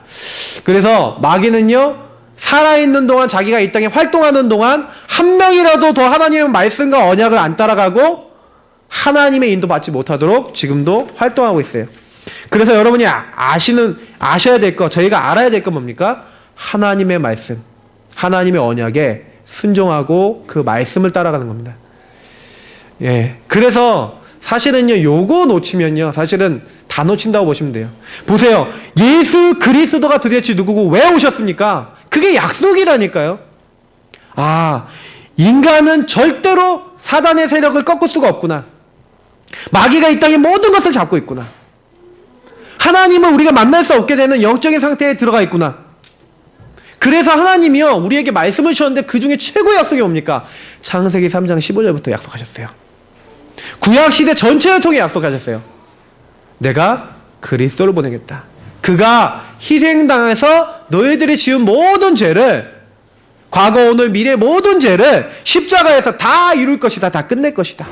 그래서 마귀는요 살아있는 동안, 자기가 이 땅에 활동하는 동안 한 명이라도 더 하나님의 말씀과 언약을 안 따라가고 하나님의 인도받지 못하도록 지금도 활동하고 있어요. 그래서 여러분이 아셔야 될 거, 저희가 알아야 될 거 뭡니까? 하나님의 말씀, 하나님의 언약에 순종하고 그 말씀을 따라가는 겁니다. 예. 그래서 사실은요, 요거 놓치면요, 사실은 다 놓친다고 보시면 돼요. 보세요. 예수 그리스도가 도대체 누구고 왜 오셨습니까? 그게 약속이라니까요. 인간은 절대로 사단의 세력을 꺾을 수가 없구나. 마귀가 이 땅의 모든 것을 잡고 있구나. 하나님은 우리가 만날 수 없게 되는 영적인 상태에 들어가 있구나. 그래서 하나님이요 우리에게 말씀을 주셨는데 그 중에 최고의 약속이 뭡니까? 창세기 3장 15절부터 약속하셨어요. 구약시대 전체를 통해 약속하셨어요. 내가 그리스도를 보내겠다. 그가 희생당해서 너희들이 지은 모든 죄를, 과거 오늘 미래 모든 죄를 십자가에서 다 이룰 것이다. 다 끝낼 것이다.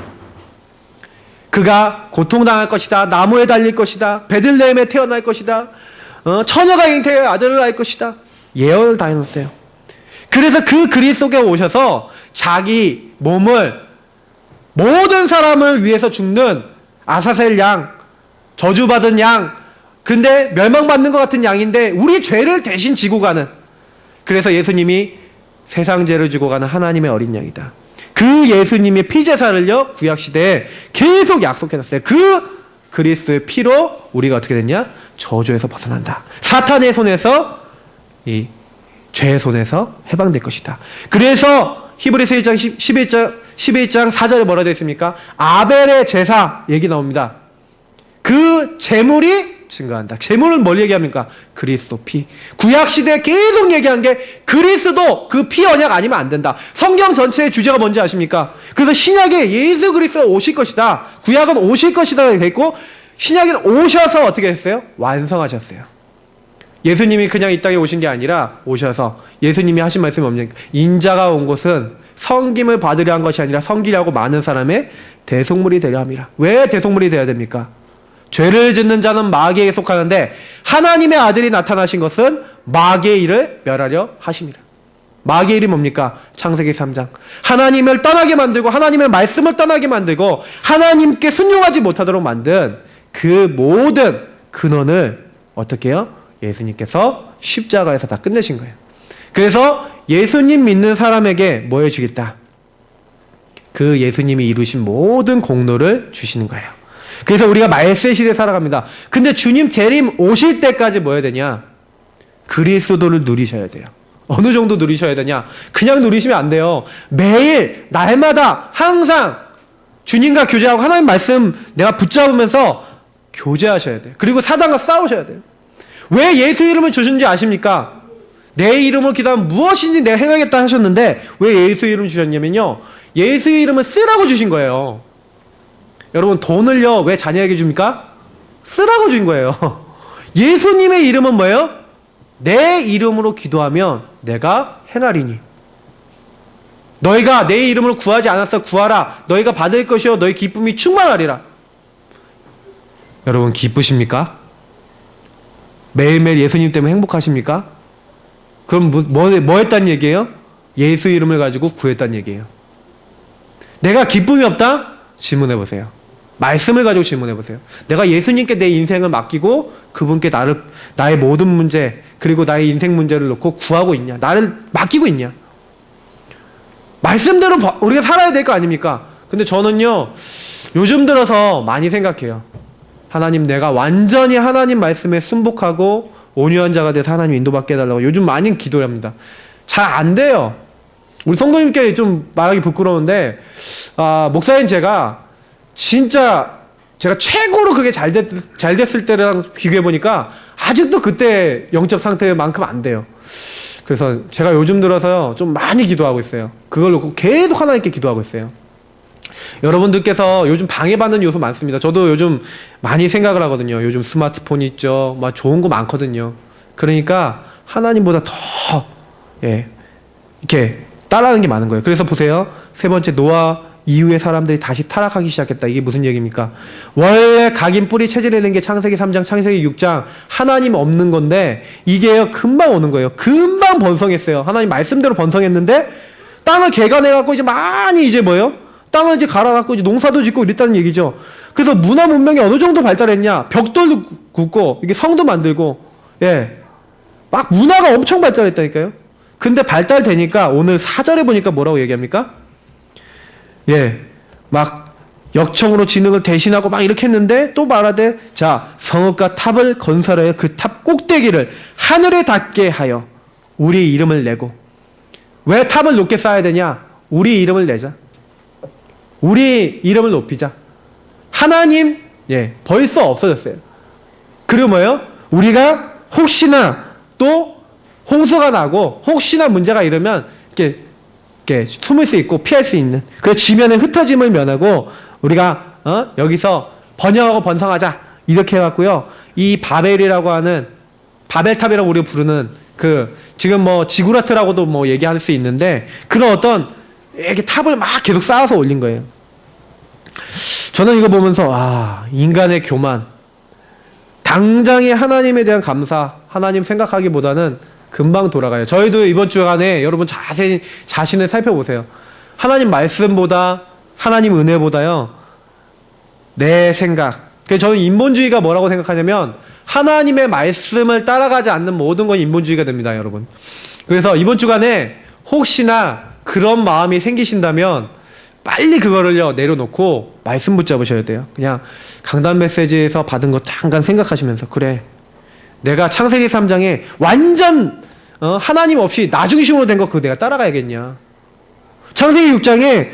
그가 고통당할 것이다. 나무에 달릴 것이다. 베들레헴에 태어날 것이다. 처녀가 잉태의 아들을 낳을 것이다. 예언을 다 해놓았어요. 그래서 그 그리스도께 오셔서 자기 몸을 모든 사람을 위해서 죽는 아사셀 양, 저주받은 양, 근데 멸망받는 것 같은 양인데 우리 죄를 대신 지고 가는, 그래서 예수님이 세상 죄를 지고 가는 하나님의 어린 양이다. 그 예수님의 피제사를요 구약시대에 계속 약속해놨어요. 그 그리스도의 피로 우리가 어떻게 됐냐? 저주에서 벗어난다. 사탄의 손에서, 이 죄의 손에서 해방될 것이다. 그래서 히브리서 1장 11장 4절에 뭐라 되어 있습니까? 아벨의 제사 얘기 나옵니다. 그 제물이 증거한다. 제물은 뭘 얘기합니까? 그리스도 피. 구약시대에 계속 얘기한 게 그리스도 그 피 언약 아니면 안 된다. 성경 전체의 주제가 뭔지 아십니까? 그래서 신약에 예수 그리스도가 오실 것이다. 구약은 오실 것이다 이렇게 했고, 신약은 오셔서 어떻게 했어요? 완성하셨어요. 예수님이 그냥 이 땅에 오신 게 아니라 오셔서, 예수님이 하신 말씀이 뭡니까? 인자가 온 곳은 섬김을 받으려 한 것이 아니라 섬기려고 많은 사람의 대속물이 되려 함이라. 왜 대속물이 되어야 됩니까? 죄를 짓는 자는 마귀에게 속하는데 하나님의 아들이 나타나신 것은 마귀의 일을 멸하려 하십니다. 마귀의 일이 뭡니까? 창세기 3장. 하나님을 떠나게 만들고 하나님의 말씀을 떠나게 만들고 하나님께 순종하지 못하도록 만든 그 모든 근원을 어떻게 해요? 예수님께서 십자가에서 다 끝내신 거예요. 그래서 예수님 믿는 사람에게 뭐 해주겠다? 그 예수님이 이루신 모든 공로를 주시는 거예요. 그래서 우리가 말세 시대에 살아갑니다. 근데 주님 재림 오실 때까지 뭐 해야 되냐? 그리스도를 누리셔야 돼요. 어느 정도 누리셔야 되냐? 그냥 누리시면 안 돼요. 매일 날마다 항상 주님과 교제하고 하나님 말씀 내가 붙잡으면서 교제하셔야 돼요. 그리고 사단과 싸우셔야 돼요. 왜 예수 이름을 주신지 아십니까? 내 이름을 기도하면 무엇인지 내가 행하겠다 하셨는데 왜 예수 이름을 주셨냐면요, 예수 이름을 쓰라고 주신 거예요. 여러분, 돈을요 왜 자녀에게 줍니까? 쓰라고 준 거예요. 예수님의 이름은 뭐예요? 내 이름으로 기도하면 내가 행하리니. 너희가 내 이름으로 구하지 않았어 구하라. 너희가 받을 것이요 너희 기쁨이 충만하리라. 여러분, 기쁘십니까? 매일매일 예수님 때문에 행복하십니까? 그럼 뭐 했단 얘기예요? 예수 이름을 가지고 구했단 얘기예요. 내가 기쁨이 없다? 질문해보세요. 말씀을 가지고 질문해보세요. 내가 예수님께 내 인생을 맡기고 그분께 나의 모든 문제, 그리고 나의 인생 문제를 놓고 구하고 있냐? 나를 맡기고 있냐? 말씀대로 우리가 살아야 될 거 아닙니까? 근데 저는요 요즘 들어서 많이 생각해요. 하나님, 내가 완전히 하나님 말씀에 순복하고 온유한 자가 돼서 하나님 인도받게 해달라고 요즘 많이 기도를 합니다. 잘 안 돼요. 우리 성도님께 좀 말하기 부끄러운데, 목사님 제가 최고로 그게 잘 됐을 때랑 비교해보니까 아직도 그때 영적 상태만큼 안 돼요. 그래서 제가 요즘 들어서요 좀 많이 기도하고 있어요. 그걸 놓고 계속 하나님께 기도하고 있어요. 여러분들께서 요즘 방해받는 요소 많습니다. 저도 요즘 많이 생각을 하거든요. 요즘 스마트폰 있죠. 막 좋은 거 많거든요. 그러니까 하나님보다 더 이렇게 따라하는 게 많은 거예요. 그래서 보세요. 세 번째, 노아 이후의 사람들이 다시 타락하기 시작했다. 이게 무슨 얘기입니까? 원래 각인 뿌리 체질이라는 게 창세기 3장, 창세기 6장 하나님 없는 건데 이게요 금방 오는 거예요. 금방 번성했어요. 하나님 말씀대로 번성했는데 땅을 개간해갖고 이제 많이 이제 뭐예요? 땅을 이제 갈아갖고 이제 농사도 짓고 이랬다는 얘기죠. 그래서 문화 문명이 어느 정도 발달했냐? 벽돌도 굽고 이게 성도 만들고 막 문화가 엄청 발달했다니까요. 근데 발달되니까 오늘 4절에 보니까 뭐라고 얘기합니까? 막 역청으로 지능을 대신하고 막 이렇게 했는데 또 말하되, 자, 성읍과 탑을 건설하여 그 탑 꼭대기를 하늘에 닿게 하여 우리 이름을 내고. 왜 탑을 높게 쌓아야 되냐? 우리 이름을 내자. 우리 이름을 높이자. 하나님 벌써 없어졌어요. 그리고 뭐예요? 우리가 혹시나 또 홍수가 나고 혹시나 문제가 이러면 이렇게 숨을 수 있고 피할 수 있는, 그 지면의 흩어짐을 면하고 우리가 여기서 번영하고 번성하자 이렇게 해갖고요. 이 바벨이라고 하는, 바벨탑이라고 우리가 부르는 그 지금 뭐 지구라트라고도 뭐 얘기할 수 있는데 그런 어떤 이렇게 탑을 막 계속 쌓아서 올린 거예요. 저는 이거 보면서 인간의 교만, 당장의 하나님에 대한 감사, 하나님 생각하기보다는 금방 돌아가요. 저희도 이번 주간에 여러분 자세히 자신을 살펴보세요. 하나님 말씀보다, 하나님 은혜보다요 내 생각. 그래서 저는 인본주의가 뭐라고 생각하냐면 하나님의 말씀을 따라가지 않는 모든 건 인본주의가 됩니다, 여러분. 그래서 이번 주간에 혹시나 그런 마음이 생기신다면 빨리 그거를요 내려놓고 말씀 붙잡으셔야 돼요. 그냥 강단 메시지에서 받은 거 잠깐 생각하시면서, 그래, 내가 창세기 3장에 완전 하나님 없이 나 중심으로 된 거 그거 내가 따라가야겠냐. 창세기 6장에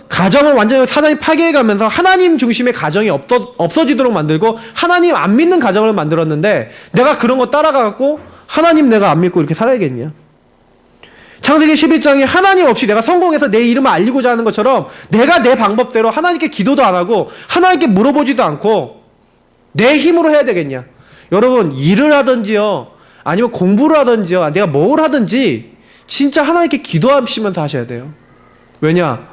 가정을 완전히 사단이 파괴해가면서 하나님 중심의 가정이 없어지도록 만들고 하나님 안 믿는 가정을 만들었는데 내가 그런 거 따라가갖고 하나님 내가 안 믿고 이렇게 살아야겠냐. 창세기 11장에 하나님 없이 내가 성공해서 내 이름을 알리고자 하는 것처럼 내가 내 방법대로 하나님께 기도도 안 하고 하나님께 물어보지도 않고 내 힘으로 해야 되겠냐. 여러분, 일을 하든지요 아니면 공부를 하든지요 내가 뭘 하든지 진짜 하나님께 기도하시면서 하셔야 돼요. 왜냐,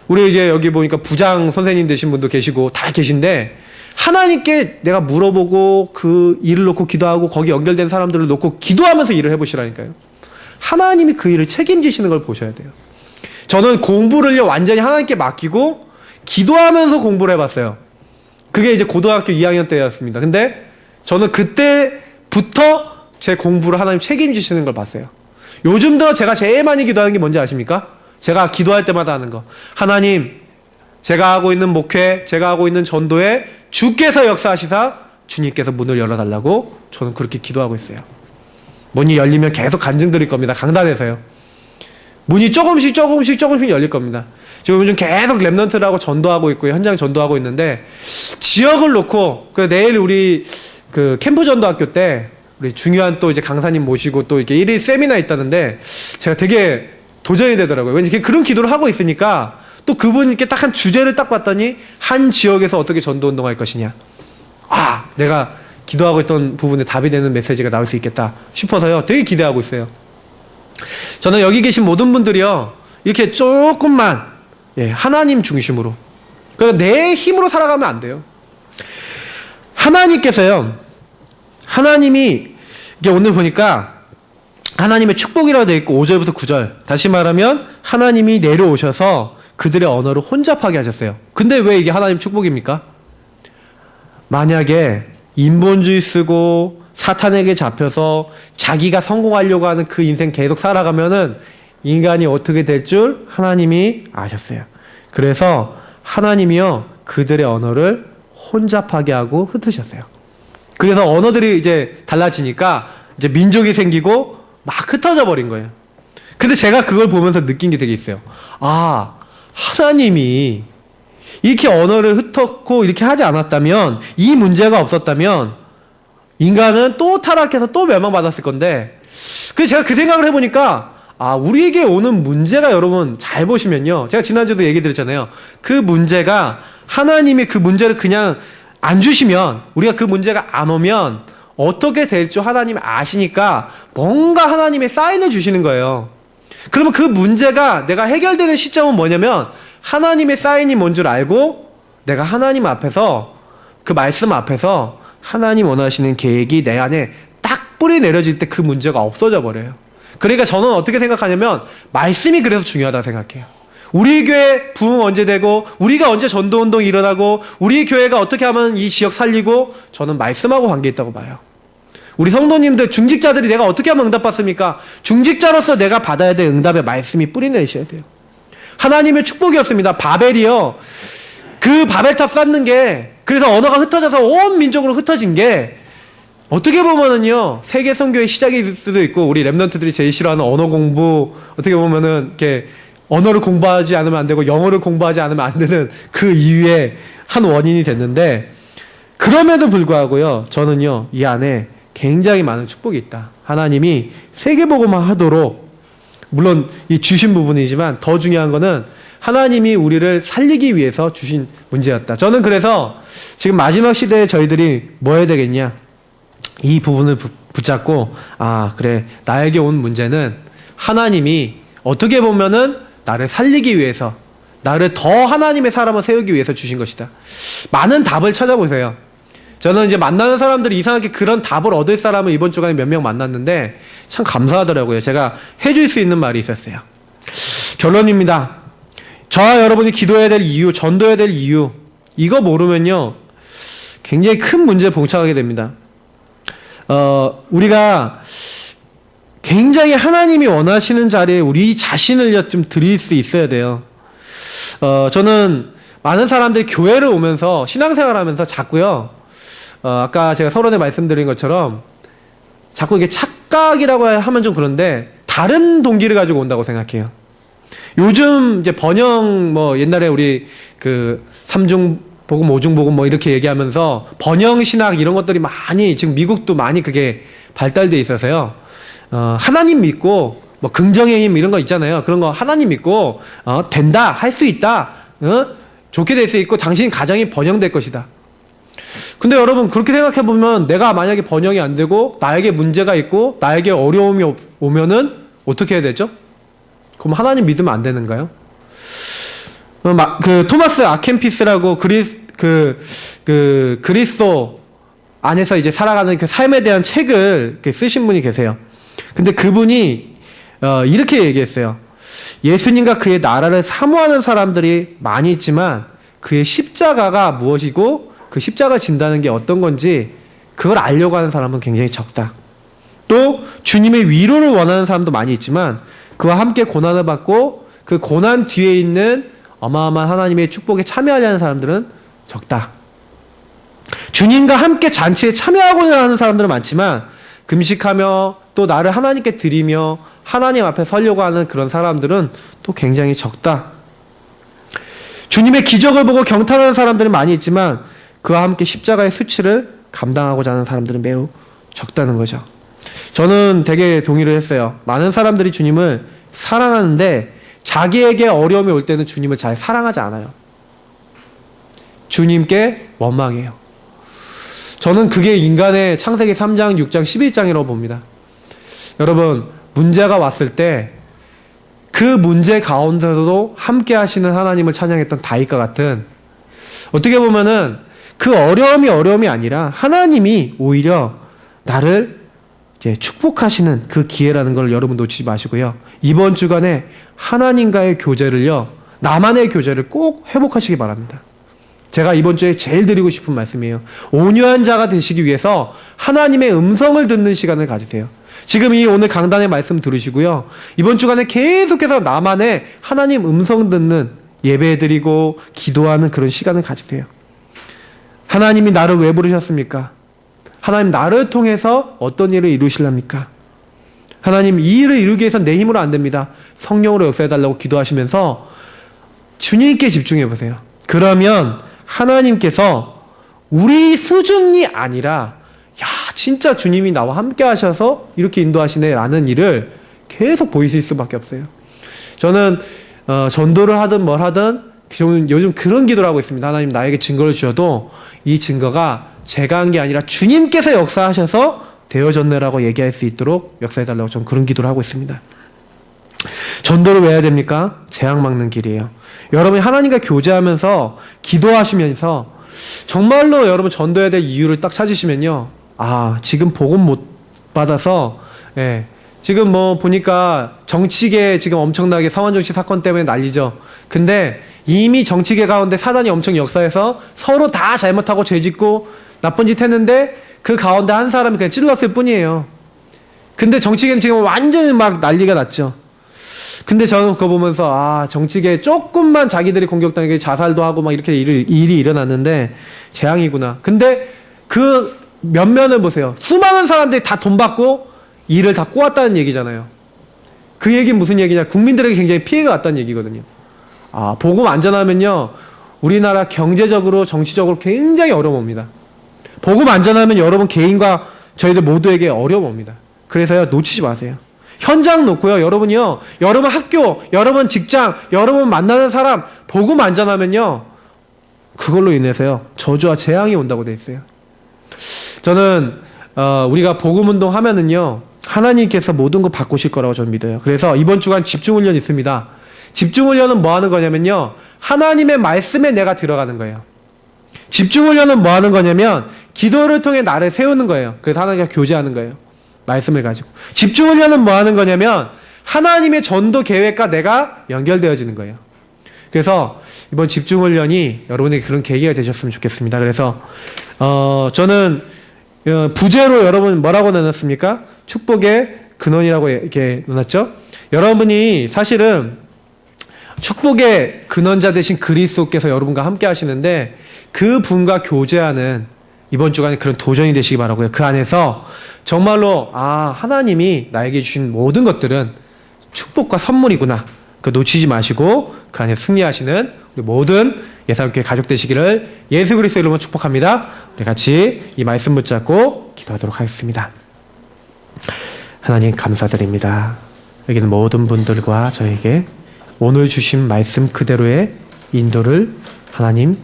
우리 이제 여기 보니까 부장 선생님 되신 분도 계시고 다 계신데 하나님께 내가 물어보고 그 일을 놓고 기도하고 거기 연결된 사람들을 놓고 기도하면서 일을 해보시라니까요. 하나님이 그 일을 책임지시는 걸 보셔야 돼요. 저는 공부를요 완전히 하나님께 맡기고 기도하면서 공부를 해봤어요. 그게 이제 고등학교 2학년 때였습니다. 근데 저는 그때부터 제 공부를 하나님 책임지시는 걸 봤어요. 요즘 들어 제가 제일 많이 기도하는 게 뭔지 아십니까? 제가 기도할 때마다 하는 거. 하나님, 제가 하고 있는 목회, 제가 하고 있는 전도에 주께서 역사하시사 주님께서 문을 열어달라고 저는 그렇게 기도하고 있어요. 문이 열리면 계속 간증 드릴 겁니다. 강단에서요. 문이 조금씩 열릴 겁니다. 지금 요즘 계속 랩넌트라고 전도하고 있고요. 현장 전도하고 있는데 지역을 놓고 내일 우리 그 캠프 전도학교 때 우리 중요한 또 이제 강사님 모시고 또 이렇게 1일 세미나 있다는데 제가 되게 도전이 되더라고요. 왜냐면 그런 기도를 하고 있으니까 또 그분께 딱 한 주제를 딱 봤더니 한 지역에서 어떻게 전도 운동할 것이냐. 아, 내가 기도하고 있던 부분에 답이 되는 메시지가 나올 수 있겠다 싶어서요. 되게 기대하고 있어요. 저는 여기 계신 모든 분들이요. 이렇게 조금만 하나님 중심으로. 그러니까 내 힘으로 살아가면 안 돼요. 하나님께서요. 하나님이 이게 오늘 보니까 하나님의 축복이라고 되어 있고 5절부터 9절. 다시 말하면 하나님이 내려오셔서 그들의 언어를 혼잡하게 하셨어요. 근데 왜 이게 하나님 축복입니까? 만약에 인본주의 쓰고 사탄에게 잡혀서 자기가 성공하려고 하는 그 인생 계속 살아가면은 인간이 어떻게 될 줄 하나님이 아셨어요. 그래서 하나님이요 그들의 언어를 혼잡하게 하고 흩으셨어요. 그래서 언어들이 이제 달라지니까 이제 민족이 생기고 막 흩어져 버린 거예요. 근데 제가 그걸 보면서 느낀 게 되게 있어요. 아, 하나님이 이렇게 언어를 흩었고 이렇게 하지 않았다면, 이 문제가 없었다면 인간은 또 타락해서 또 멸망받았을 건데, 그래서 제가 그 생각을 해보니까 아, 우리에게 오는 문제가 여러분 잘 보시면요, 제가 지난주에도 얘기 드렸잖아요. 그 문제가 하나님이 그 문제를 그냥 안 주시면, 우리가 그 문제가 안 오면 어떻게 될 줄 하나님이 아시니까 뭔가 하나님의 사인을 주시는 거예요. 그러면 그 문제가 내가 해결되는 시점은 뭐냐면 하나님의 사인이 뭔 줄 알고 내가 하나님 앞에서, 그 말씀 앞에서 하나님 원하시는 계획이 내 안에 딱 뿌리 내려질 때 그 문제가 없어져 버려요. 그러니까 저는 어떻게 생각하냐면 말씀이 그래서 중요하다고 생각해요. 우리 교회 부흥 언제 되고, 우리가 언제 전도운동이 일어나고, 우리 교회가 어떻게 하면 이 지역 살리고, 저는 말씀하고 관계 있다고 봐요. 우리 성도님들, 중직자들이 내가 어떻게 하면 응답받습니까? 중직자로서 내가 받아야 될 응답의 말씀이 뿌리내리셔야 돼요. 하나님의 축복이었습니다. 바벨이요, 그 바벨탑 쌓는 게, 그래서 언어가 흩어져서 온 민족으로 흩어진 게 어떻게 보면은요 세계 선교의 시작일 수도 있고, 우리 랩런트들이 제일 싫어하는 언어 공부, 어떻게 보면은 이렇게 언어를 공부하지 않으면 안 되고 영어를 공부하지 않으면 안 되는 그 이유의 한 원인이 됐는데, 그럼에도 불구하고요 저는요 이 안에 굉장히 많은 축복이 있다. 하나님이 세계복음화 하도록, 물론 이 주신 부분이지만 더 중요한 거는 하나님이 우리를 살리기 위해서 주신 문제였다. 저는 그래서 지금 마지막 시대에 저희들이 뭐 해야 되겠냐, 이 부분을 붙잡고, 아 그래, 나에게 온 문제는 하나님이 어떻게 보면은 나를 살리기 위해서, 나를 더 하나님의 사람을 세우기 위해서 주신 것이다. 많은 답을 찾아보세요. 저는 이제 만나는 사람들이 이상하게 그런 답을 얻을 사람을 이번 주간에 몇 명 만났는데 참 감사하더라고요. 제가 해줄 수 있는 말이 있었어요. 결론입니다. 저와 여러분이 기도해야 될 이유, 전도해야 될 이유, 이거 모르면요 굉장히 큰 문제에 봉착하게 됩니다. 우리가 굉장히 하나님이 원하시는 자리에 우리 자신을 좀 드릴 수 있어야 돼요. 저는 많은 사람들이 교회를 오면서 신앙생활 하면서 자꾸요, 아까 제가 서론에 말씀드린 것처럼 자꾸 이게 착각이라고 하면 좀 그런데 다른 동기를 가지고 온다고 생각해요. 요즘 이제 번영, 옛날에 우리 그 삼중복음, 오중복음 이렇게 얘기하면서 번영신학 이런 것들이 많이, 지금 미국도 많이 그게 발달돼 있어서요. 하나님 믿고, 긍정의 힘 이런 거 있잖아요. 그런 거 하나님 믿고, 된다, 할 수 있다, 좋게 될 수 있고, 당신 가정이 번영될 것이다. 근데 여러분, 그렇게 생각해보면, 내가 만약에 번영이 안 되고, 나에게 문제가 있고, 나에게 어려움이 오면은, 어떻게 해야 되죠? 그럼 하나님 믿으면 안 되는가요? 토마스 아켄피스라고 그리스도 안에서 이제 살아가는 그 삶에 대한 책을 쓰신 분이 계세요. 근데 그분이 이렇게 얘기했어요. 예수님과 그의 나라를 사모하는 사람들이 많이 있지만 그의 십자가가 무엇이고 그 십자가 진다는 게 어떤 건지 그걸 알려고 하는 사람은 굉장히 적다. 또 주님의 위로를 원하는 사람도 많이 있지만 그와 함께 고난을 받고 그 고난 뒤에 있는 어마어마한 하나님의 축복에 참여하려는 사람들은 적다. 주님과 함께 잔치에 참여하고자 하는 사람들은 많지만 금식하며 또 나를 하나님께 드리며 하나님 앞에 서려고 하는 그런 사람들은 또 굉장히 적다. 주님의 기적을 보고 경탄하는 사람들은 많이 있지만 그와 함께 십자가의 수치를 감당하고자 하는 사람들은 매우 적다는 거죠. 저는 되게 동의를 했어요. 많은 사람들이 주님을 사랑하는데 자기에게 어려움이 올 때는 주님을 잘 사랑하지 않아요. 주님께 원망해요. 저는 그게 인간의 창세기 3장, 6장, 11장이라고 봅니다. 여러분, 문제가 왔을 때 그 문제 가운데서도 함께 하시는 하나님을 찬양했던 다윗과 같은, 어떻게 보면은 그 어려움이 아니라 하나님이 오히려 나를 이제 축복하시는 그 기회라는 걸 여러분 놓치지 마시고요. 이번 주간에 하나님과의 교제를요, 나만의 교제를 꼭 회복하시기 바랍니다. 제가 이번 주에 제일 드리고 싶은 말씀이에요. 온유한 자가 되시기 위해서 하나님의 음성을 듣는 시간을 가지세요. 지금 이 오늘 강단의 말씀 들으시고요. 이번 주간에 계속해서 나만의 하나님 음성 듣는 예배드리고 기도하는 그런 시간을 가지세요. 하나님이 나를 왜 부르셨습니까? 하나님 나를 통해서 어떤 일을 이루실랍니까? 하나님 이 일을 이루기 위해서 내 힘으로 안 됩니다. 성령으로 역사해달라고 기도하시면서 주님께 집중해보세요. 그러면 하나님께서 우리 수준이 아니라 야 진짜 주님이 나와 함께 하셔서 이렇게 인도하시네 라는 일을 계속 보이실 수밖에 없어요. 저는 전도를 하든 뭘 하든 요즘 그런 기도를 하고 있습니다. 하나님 나에게 증거를 주셔도 이 증거가 제가 한 게 아니라 주님께서 역사하셔서 되어졌네라고 얘기할 수 있도록 역사해달라고 좀 그런 기도를 하고 있습니다. 전도를 왜 해야 됩니까? 재앙 막는 길이에요. 여러분이 하나님과 교제하면서 기도하시면서 정말로 여러분 전도해야 될 이유를 딱 찾으시면요. 지금 복음 못 받아서 지금 보니까 정치계 지금 엄청나게 서원정씨 사건 때문에 난리죠. 근데 이미 정치계 가운데 사단이 엄청 역사해서 서로 다 잘못하고 죄짓고 나쁜 짓 했는데 그 가운데 한 사람이 그냥 찔렀을 뿐이에요. 근데 정치계는 지금 완전히 막 난리가 났죠. 근데 저는 그거 보면서 정치계에 조금만 자기들이 공격당하게 자살도 하고 막 이렇게 일이 일어났는데 재앙이구나. 근데 그 면면을 보세요. 수많은 사람들이 다 돈 받고 일을 다 꼬았다는 얘기잖아요. 그 얘기는 무슨 얘기냐? 국민들에게 굉장히 피해가 왔다는 얘기거든요. 복음 안 전하면요, 우리나라 경제적으로 정치적으로 굉장히 어려움입니다. 복음 안 전하면 여러분 개인과 저희들 모두에게 어려움입니다. 그래서요, 놓치지 마세요. 현장 놓고요, 여러분이요, 여러분 학교, 여러분 직장, 여러분 만나는 사람 복음 안 전하면요, 그걸로 인해서요 저주와 재앙이 온다고 돼 있어요. 저는 우리가 복음 운동 하면은요 하나님께서 모든 거 바꾸실 거라고 저는 믿어요. 그래서 이번 주간 집중훈련 있습니다. 집중훈련은 뭐 하는 거냐면요, 하나님의 말씀에 내가 들어가는 거예요. 집중훈련은 뭐 하는 거냐면 기도를 통해 나를 세우는 거예요. 그래서 하나님과 교제하는 거예요. 말씀을 가지고. 집중훈련은 뭐 하는 거냐면 하나님의 전도 계획과 내가 연결되어지는 거예요. 그래서 이번 집중훈련이 여러분에게 그런 계기가 되셨으면 좋겠습니다. 그래서 저는 부제로 여러분 뭐라고 나눴습니까? 축복의 근원이라고 이렇게 나눴죠. 여러분이 사실은 축복의 근원자 되신 그리스도께서 여러분과 함께 하시는데 그 분과 교제하는 이번 주간에 그런 도전이 되시기 바라고요. 그 안에서 정말로 하나님이 나에게 주신 모든 것들은 축복과 선물이구나. 그 놓치지 마시고 그 안에 승리하시는 우리 모든 예사롭게 가족 되시기를 예수 그리스도 이름으로 축복합니다. 우리 같이 이 말씀 붙잡고 기도하도록 하겠습니다. 하나님 감사드립니다. 여기는 모든 분들과 저에게 오늘 주신 말씀 그대로의 인도를 하나님